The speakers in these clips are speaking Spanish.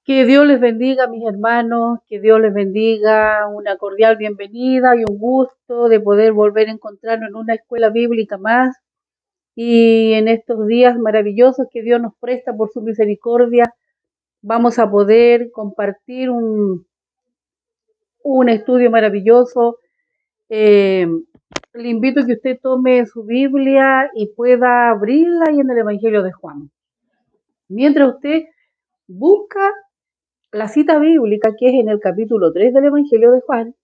Que Dios les bendiga, mis hermanos, que Dios les bendiga, una cordial bienvenida y un gusto de poder volver a encontrarnos en una escuela bíblica más y en estos días maravillosos que Dios nos presta por su misericordia, vamos a poder compartir un estudio maravilloso. Le invito a que usted tome su Biblia y pueda abrirla ahí en el Evangelio de Juan. Mientras usted busca la cita bíblica, que es en el capítulo 3 del Evangelio de Juan,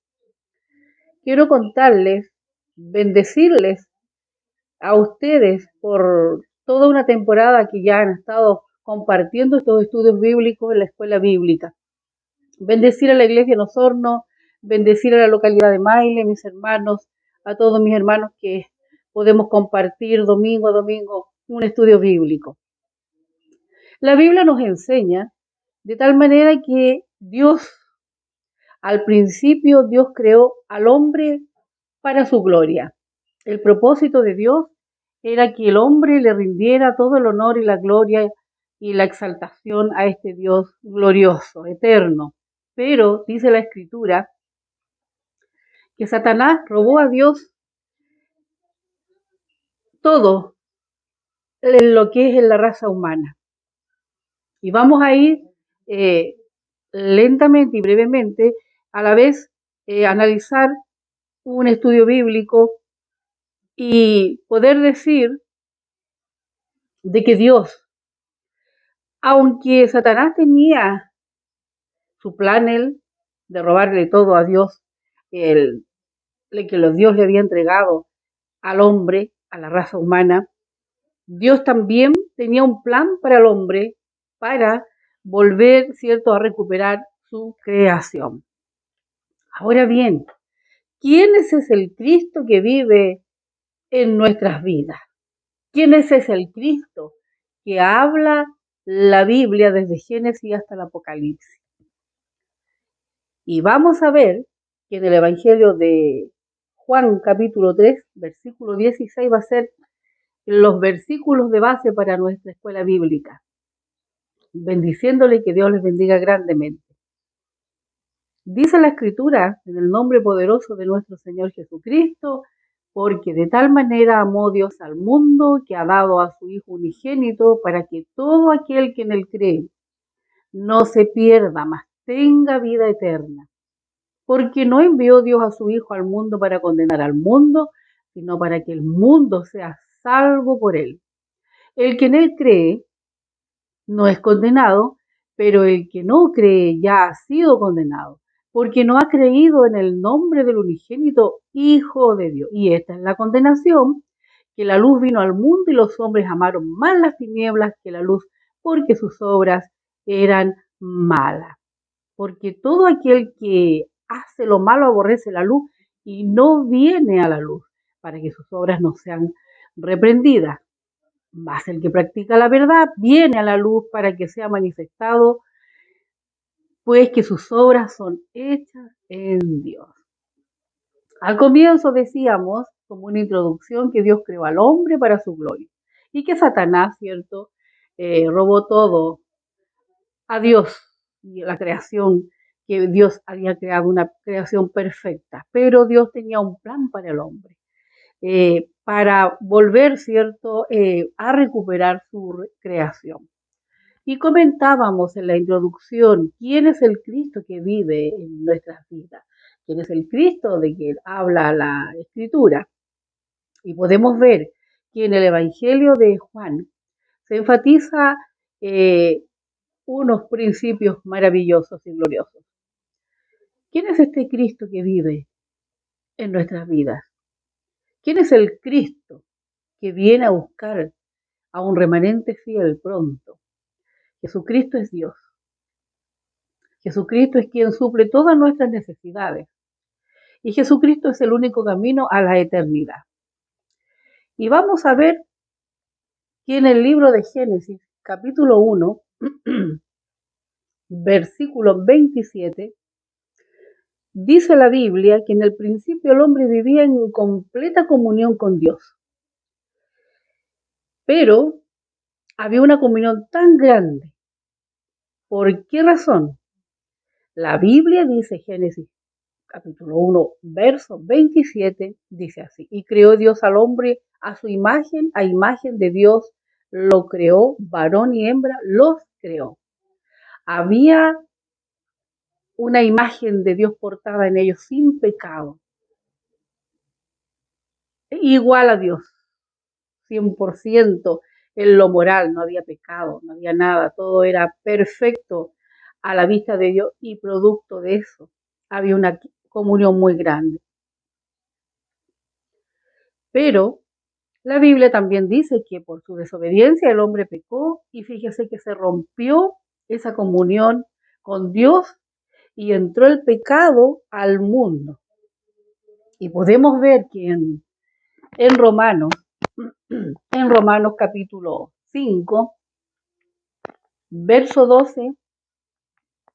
quiero contarles, bendecirles a ustedes por toda una temporada que ya han estado compartiendo estos estudios bíblicos en la escuela bíblica. Bendecir a la iglesia en Osorno, bendecir a la localidad de Maile, mis hermanos, a todos mis hermanos que podemos compartir domingo a domingo un estudio bíblico. La Biblia nos enseña de tal manera que al principio Dios creó al hombre para su gloria. El propósito de Dios era que el hombre le rindiera todo el honor y la gloria y la exaltación a este Dios glorioso, eterno. Pero dice la Escritura que Satanás robó a Dios todo en lo que es en la raza humana. Y vamos a ir lentamente y brevemente a la vez analizar un estudio bíblico y poder decir de que Dios, aunque Satanás tenía su plan de robarle todo a Dios, que Dios le había entregado al hombre, a la raza humana, Dios también tenía un plan para el hombre para volver, ¿cierto?, a recuperar su creación. Ahora bien, ¿quién es el Cristo que vive en nuestras vidas? ¿Quién es el Cristo que habla la Biblia desde Génesis hasta el Apocalipsis? Y vamos a ver que en el Evangelio de Juan capítulo 3, versículo 16 va a ser los versículos de base para nuestra escuela bíblica. Bendiciéndole y que Dios les bendiga grandemente. Dice la Escritura, en el nombre poderoso de nuestro Señor Jesucristo, porque de tal manera amó Dios al mundo que ha dado a su Hijo unigénito para que todo aquel que en él cree no se pierda, mas tenga vida eterna. Porque no envió Dios a su Hijo al mundo para condenar al mundo, sino para que el mundo sea salvo por él. El que en él cree no es condenado, pero el que no cree ya ha sido condenado, porque no ha creído en el nombre del unigénito Hijo de Dios. Y esta es la condenación, que la luz vino al mundo y los hombres amaron más las tinieblas que la luz, porque sus obras eran malas. Porque todo aquel que hace lo malo aborrece la luz y no viene a la luz, para que sus obras no sean reprendidas. Mas el que practica la verdad viene a la luz para que sea manifestado, pues que sus obras son hechas en Dios. Al comienzo decíamos, como una introducción, que Dios creó al hombre para su gloria y que Satanás, ¿cierto?, robó todo a Dios y la creación, que Dios había creado una creación perfecta, pero Dios tenía un plan para el hombre. Para volver, ¿cierto?, a recuperar su creación. Y comentábamos en la introducción, ¿quién es el Cristo que vive en nuestras vidas? ¿Quién es el Cristo de quien habla la Escritura? Y podemos ver que en el Evangelio de Juan se enfatiza unos principios maravillosos y gloriosos. ¿Quién es este Cristo que vive en nuestras vidas? ¿Quién es el Cristo que viene a buscar a un remanente fiel pronto? Jesucristo es Dios. Jesucristo es quien suple todas nuestras necesidades. Y Jesucristo es el único camino a la eternidad. Y vamos a ver que en el libro de Génesis, capítulo 1, versículo 27, dice la Biblia que en el principio el hombre vivía en completa comunión con Dios. Pero había una comunión tan grande ¿Por qué razón? La Biblia dice, Génesis capítulo 1, verso 27, dice así: y creó Dios al hombre a su imagen, a imagen de Dios lo creó, varón y hembra los creó. Había una imagen de Dios portada en ellos sin pecado, igual a Dios, 100% en lo moral, no había pecado, no había nada, todo era perfecto a la vista de Dios y producto de eso había una comunión muy grande. Pero la Biblia también dice que por su desobediencia el hombre pecó y fíjese que se rompió esa comunión con Dios y entró el pecado al mundo. Y podemos ver que en Romanos, en Romanos capítulo 5, verso 12,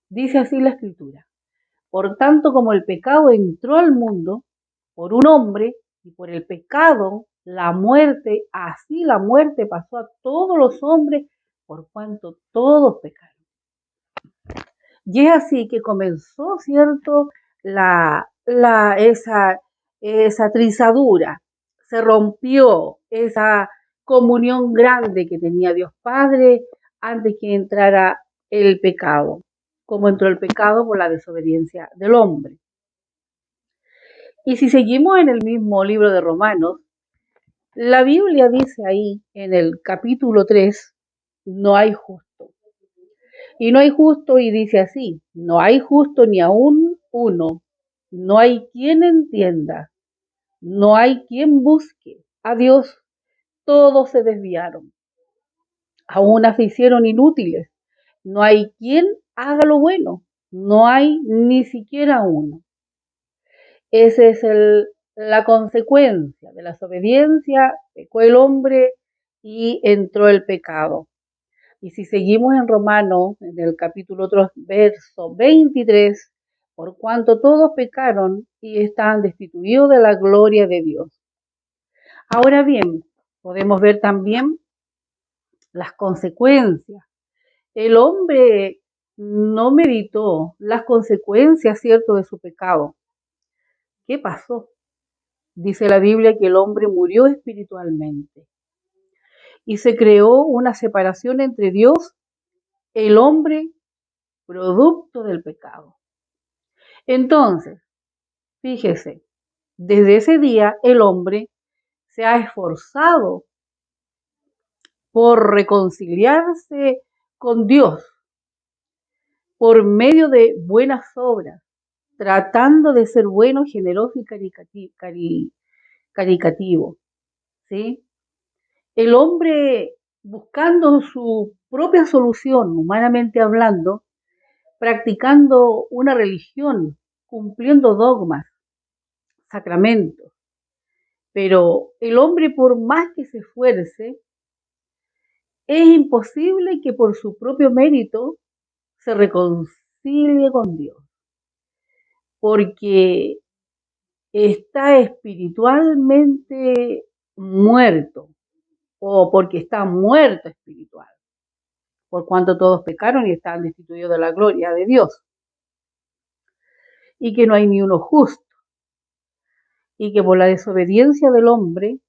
dice así la escritura: por tanto, como el pecado entró al mundo por un hombre y por el pecado la muerte, así la muerte pasó a todos los hombres por cuanto todos pecaron. Y es así que comenzó, ¿cierto?, esa trizadura, se rompió esa comunión grande que tenía Dios Padre antes que entrara el pecado, como entró el pecado por la desobediencia del hombre. Y si seguimos en el mismo libro de Romanos, la Biblia dice ahí en el capítulo 3, no hay justo. Y no hay justo, y dice así: no hay justo ni aún uno, no hay quien entienda, no hay quien busque a Dios, todos se desviaron, aún se hicieron inútiles, no hay quien haga lo bueno, no hay ni siquiera uno. Esa es la consecuencia de la desobediencia, pecó el hombre y entró el pecado. Y si seguimos en Romanos, en el capítulo 3, verso 23, por cuanto todos pecaron y están destituidos de la gloria de Dios. Ahora bien, podemos ver también las consecuencias. El hombre no meditó las consecuencias, ¿cierto?, de su pecado. ¿Qué pasó? Dice la Biblia que el hombre murió espiritualmente y se creó una separación entre Dios, el hombre, producto del pecado. Entonces, fíjese, desde ese día el hombre se ha esforzado por reconciliarse con Dios por medio de buenas obras, tratando de ser bueno, generoso y caritativo, ¿sí? El hombre, buscando su propia solución, humanamente hablando, practicando una religión, cumpliendo dogmas, sacramentos. Pero el hombre, por más que se esfuerce, es imposible que por su propio mérito se reconcilie con Dios, porque está espiritualmente muerto o porque está muerto espiritual, por cuanto todos pecaron y están destituidos de la gloria de Dios, y que no hay ni uno justo, y que por la desobediencia del hombre,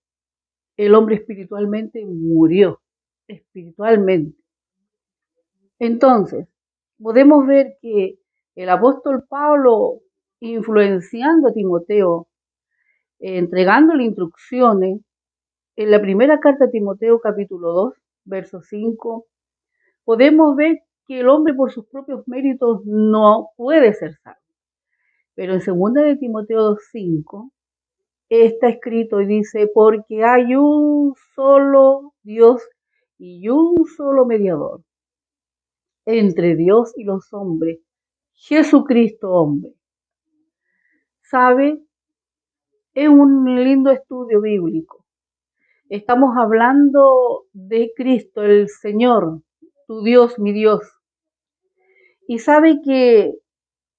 el hombre espiritualmente murió, espiritualmente. Entonces, podemos ver que el apóstol Pablo, influenciando a Timoteo, entregándole instrucciones, en la primera carta a Timoteo capítulo 2, verso 5, podemos ver que el hombre por sus propios méritos no puede ser salvo. Pero en segunda de Timoteo 2:5 está escrito y dice: porque hay un solo Dios y un solo mediador entre Dios y los hombres, Jesucristo hombre. ¿Sabe? Es un lindo estudio bíblico. Estamos hablando de Cristo, el Señor, tu Dios, mi Dios. Y sabe que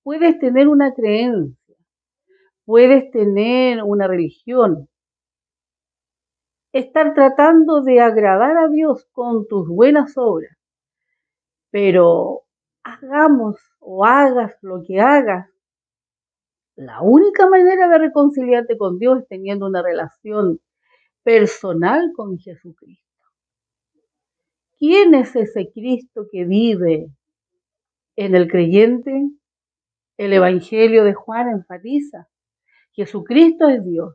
puedes tener una creencia, puedes tener una religión, estar tratando de agradar a Dios con tus buenas obras, pero hagamos o hagas lo que hagas, la única manera de reconciliarte con Dios es teniendo una relación personal con Jesucristo. ¿Quién es ese Cristo que vive en el creyente? El Evangelio de Juan enfatiza: Jesucristo es Dios.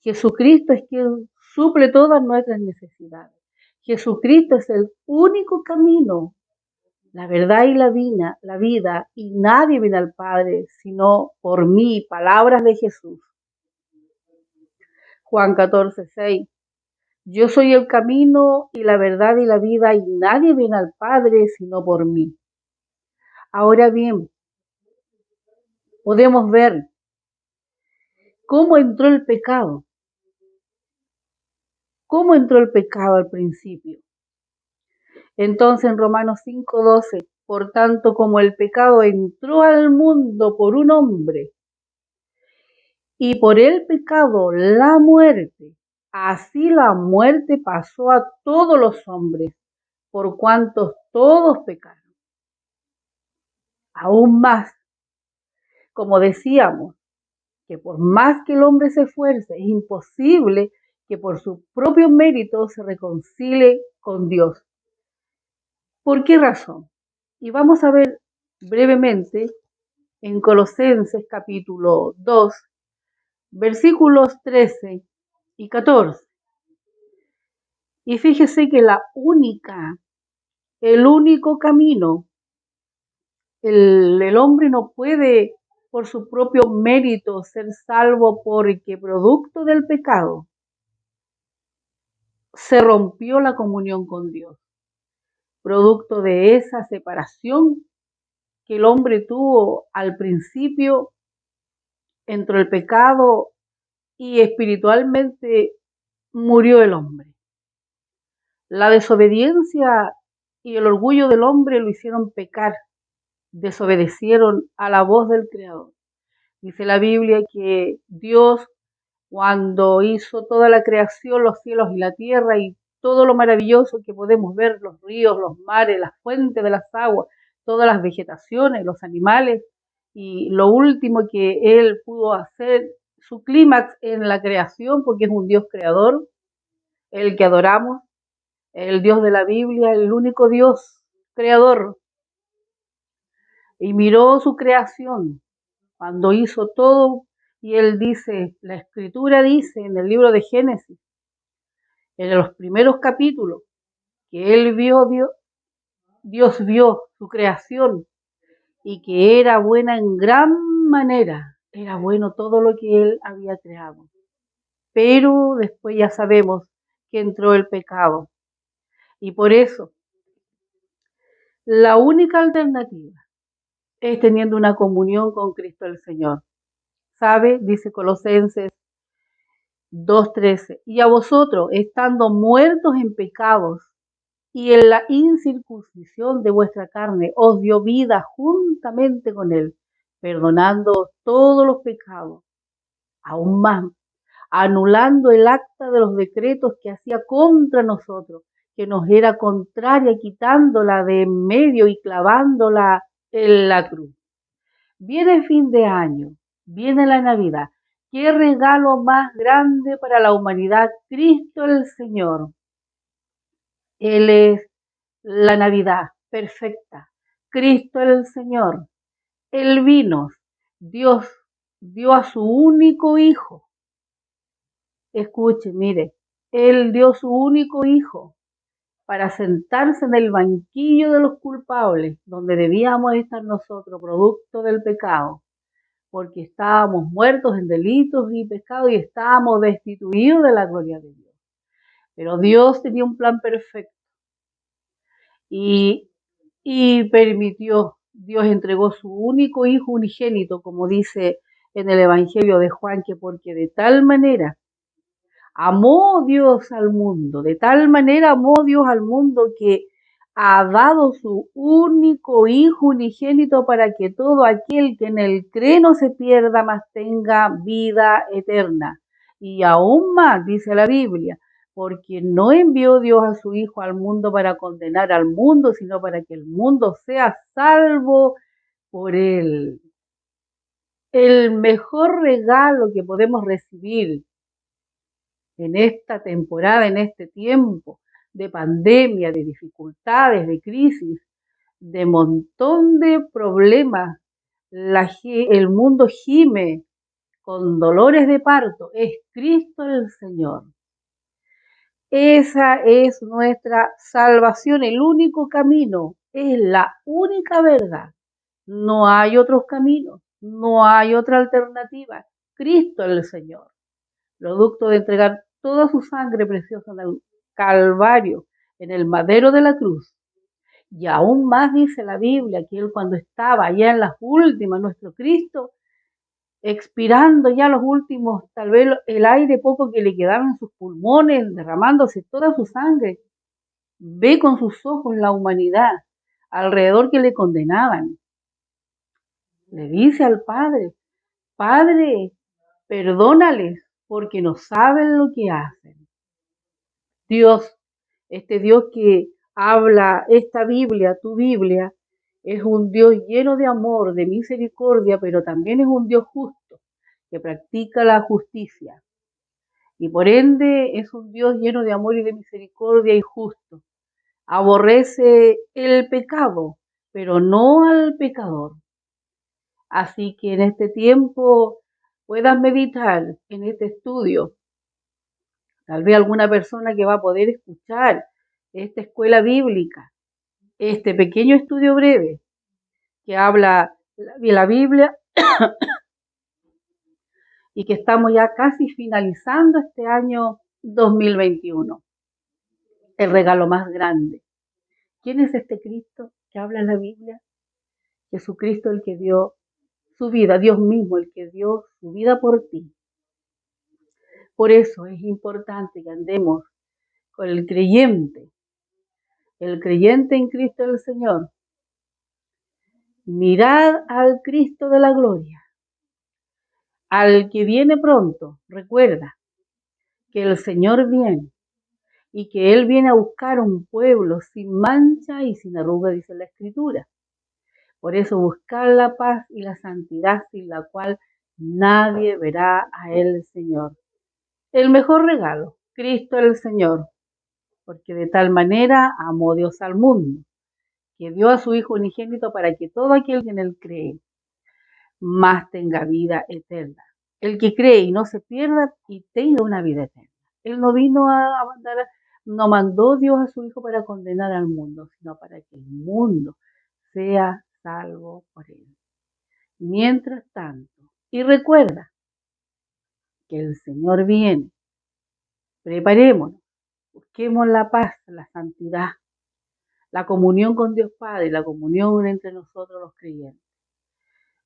Jesucristo es quien suple todas nuestras necesidades. Jesucristo es el único camino, la verdad y la vida, y nadie viene al Padre sino por mí. Palabras de Jesús. Juan 14:6. Yo soy el camino y la verdad y la vida, y nadie viene al Padre sino por mí. Ahora bien, podemos ver cómo entró el pecado. ¿Cómo entró el pecado al principio? Entonces en Romanos 5:12, por tanto, como el pecado entró al mundo por un hombre, y por el pecado la muerte, así la muerte pasó a todos los hombres, por cuanto todos pecaron. Aún más, como decíamos, que por más que el hombre se esfuerce, es imposible que por su propio mérito se reconcilie con Dios. ¿Por qué razón? Y vamos a ver brevemente en Colosenses capítulo 2, versículos 13 y 14. Y fíjese que el único camino, el hombre no puede por su propio mérito ser salvo, porque producto del pecado se rompió la comunión con Dios. Producto de esa separación que el hombre tuvo al principio, entró el pecado y espiritualmente murió el hombre. La desobediencia y el orgullo del hombre lo hicieron pecar, desobedecieron a la voz del Creador. Dice la Biblia que Dios, cuando hizo toda la creación, los cielos y la tierra y todo lo maravilloso que podemos ver, los ríos, los mares, las fuentes de las aguas, todas las vegetaciones, los animales, y lo último que Él pudo hacer, su clímax en la creación, porque es un Dios creador, el que adoramos, el Dios de la Biblia, el único Dios creador, y miró su creación cuando hizo todo. Y él dice, la escritura dice en el libro de Génesis, en los primeros capítulos, que él vio, Dios vio su creación y que era buena en gran manera, era bueno todo lo que él había creado. Pero después ya sabemos que entró el pecado. Y por eso, la única alternativa es teniendo una comunión con Cristo el Señor. ¿Sabe? Dice Colosenses 2:13, y a vosotros, estando muertos en pecados y en la incircuncisión de vuestra carne, os dio vida juntamente con él, perdonando todos los pecados, aún más, anulando el acta de los decretos que hacía contra nosotros, que nos era contraria, quitándola de en medio y clavándola en la cruz. Viene fin de año, viene la Navidad. ¿Qué regalo más grande para la humanidad? Cristo el Señor. Él es la Navidad perfecta. Cristo el Señor. Él vino. Dios dio a su único hijo. Escuche, mire. Él dio su único hijo para sentarse en el banquillo de los culpables, donde debíamos estar nosotros, producto del pecado, porque estábamos muertos en delitos y pecados y estábamos destituidos de la gloria de Dios. Pero Dios tenía un plan perfecto y, permitió, Dios entregó su único hijo unigénito, como dice en el Evangelio de Juan, que porque de tal manera amó Dios al mundo, de tal manera amó Dios al mundo que ha dado su único hijo unigénito para que todo aquel que en él cree no se pierda, mas tenga vida eterna. Y aún más, dice la Biblia, porque no envió Dios a su Hijo al mundo para condenar al mundo, sino para que el mundo sea salvo por él. El mejor regalo que podemos recibir en esta temporada, en este tiempo de pandemia, de dificultades, de crisis, de montón de problemas, el mundo gime con dolores de parto, es Cristo el Señor. Esa es nuestra salvación, el único camino, es la única verdad. No hay otros caminos, no hay otra alternativa. Cristo el Señor, producto de entregar toda su sangre preciosa en el Calvario, en el madero de la cruz. Y aún más dice la Biblia que Él cuando estaba allá en las últimas, nuestro Cristo, expirando ya los últimos, tal vez el aire poco que le quedaba en sus pulmones, derramándose toda su sangre, ve con sus ojos la humanidad alrededor que le condenaban. Le dice al Padre, Padre, perdónales porque no saben lo que hacen. Dios, este Dios que habla esta Biblia, tu Biblia, es un Dios lleno de amor, de misericordia, pero también es un Dios justo, que practica la justicia. Y por ende es un Dios lleno de amor y de misericordia y justo. Aborrece el pecado, pero no al pecador. Así que en este tiempo puedas meditar en este estudio. Tal vez alguna persona que va a poder escuchar esta escuela bíblica, este pequeño estudio breve que habla de la Biblia y que estamos ya casi finalizando este año 2021. El regalo más grande. ¿Quién es este Cristo que habla en la Biblia? Jesucristo, el que dio su vida, Dios mismo, el que dio su vida por ti. Por eso es importante que andemos con el creyente en Cristo el Señor. Mirad al Cristo de la gloria, al que viene pronto. Recuerda que el Señor viene y que Él viene a buscar un pueblo sin mancha y sin arruga, dice la Escritura. Por eso buscar la paz y la santidad sin la cual nadie verá a el Señor. El mejor regalo, Cristo el Señor, porque de tal manera amó Dios al mundo, que dio a su Hijo unigénito para que todo aquel que en Él cree, más tenga vida eterna. El que cree y no se pierda y tenga una vida eterna. Él no vino a mandar, no mandó Dios a su Hijo para condenar al mundo, sino para que el mundo sea salvo por Él. Mientras tanto, y recuerda que el Señor viene, preparémonos, busquemos la paz, la santidad, la comunión con Dios Padre, la comunión entre nosotros los creyentes.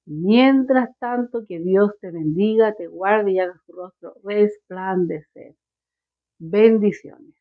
Mientras tanto, que Dios te bendiga, te guarde y haga su rostro resplandecer. Bendiciones.